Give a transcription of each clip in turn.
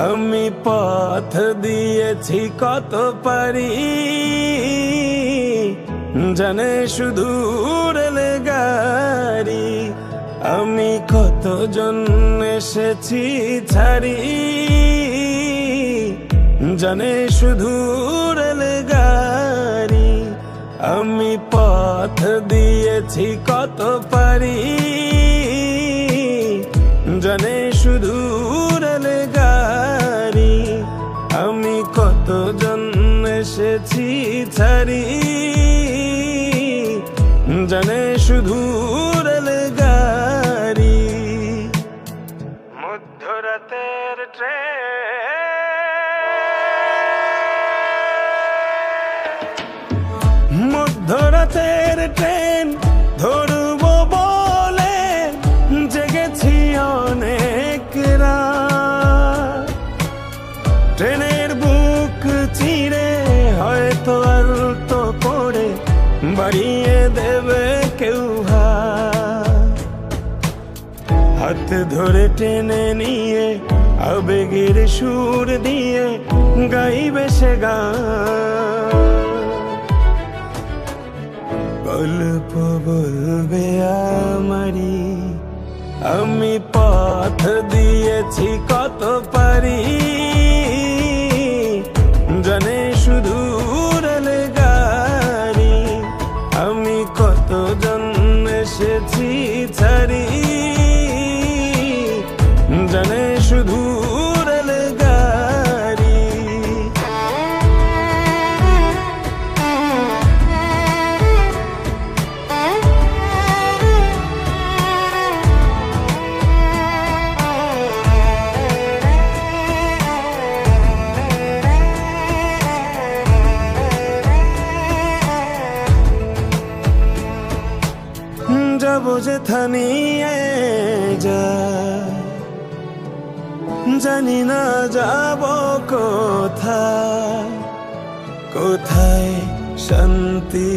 আমি পথ দিয়েছি কত পারি, জানে শুধু রেলগাড়ি। আমি কতজন এসেছি ছাড়ি, জানে শুধু রেলগাড়ি। আমি পথ দিয়েছি কত পারি, জানে শুধু রেলগাড়ি। আমি কতজন এসেছি ছাড়ি, জানে শুধু রেলগাড়ি। মধ্যরাতের ট্রেন, মধ্যরাতের ট্রেন ধরব বলে জেগেছি অনেক রাত। ট্রেনের বুক চিরে হয়তো আলতো করে বাড়িয়ে দেবে কেউ হাত ধরে টেনে নিয়ে আবেগের সুর দিয়ে গাইবে সে গান। গল্প বলবে আমারি, আমি পথ দিয়েছি কত পারি, জানে শুধু রেলগাড়ি। আমি কতজন এসেছি ছাড়ি, জানে শুধু রেলগাড়ি। যাবো যেথা নিয়ে যায়, জানি না যাব কোথায়, কোথায় শান্তি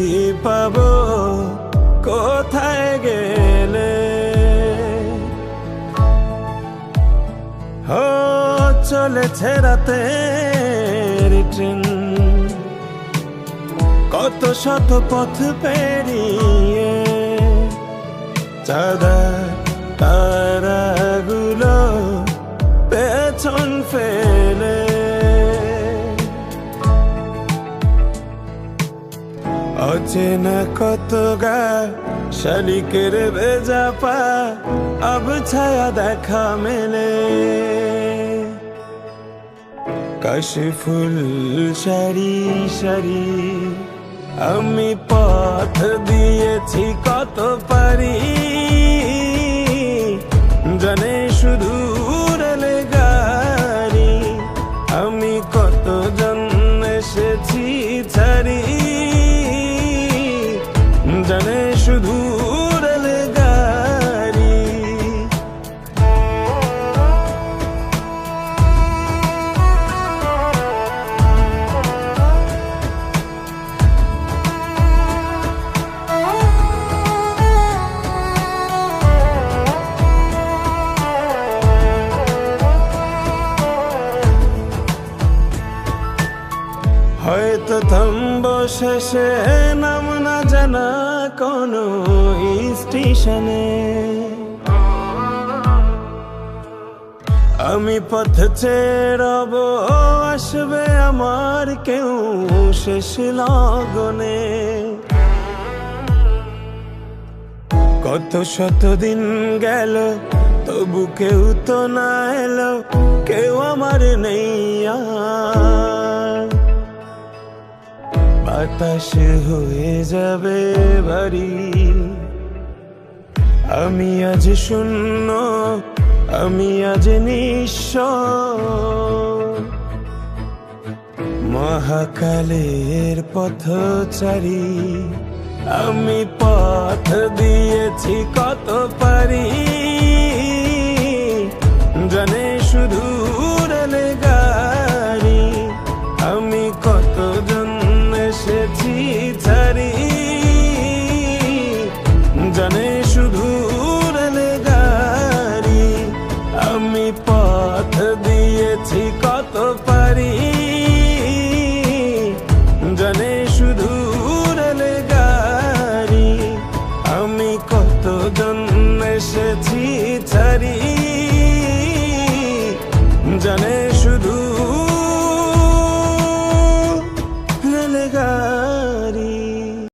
পাবো, কোথায় গেলে। ও চলেছে রাতের ট্রেন, কত শত পথ পেরিয়ে। চাঁদা তারাগুলো পেছন ফেলে, অচেনা কত গা শালিকের ভেজা পা, আব ছায়া দেখা মেলে। কাশফুল সারি সারি, আমি পথ দিয়েছি কত পারি, জানে শুধু রেলগাড়ি। আমি কতজন এসেছি ছাড়ি, জানে শুধু রেলগাড়ি। হয়তো থামবো শেষে নাম না জানা কোনো স্টেশনে। আমি পথ চেরব, আসবে আমার কেউ শেষ লগনে। কত শত দিন গেল তবু কেউ তো না এলো, কেউ আমার নেই আর। বাতাস হয়ে যাবে ভারী, আমি আজ শূন্য, আমি আজ নিঃস্ব। মহাকালের পথচারী, আমি পথ দিয়েছি কত পারি, জানে শুধু রেলগাড়ি। আমি কতজন এসেছি ছাড়ি, জানে শুধু রেলগাড়ি। আমি পথ দিয়েছি কত পারি, জানে শুধু রেলে গাড়ি। আমি কত জন এসেছি ছাড়ি,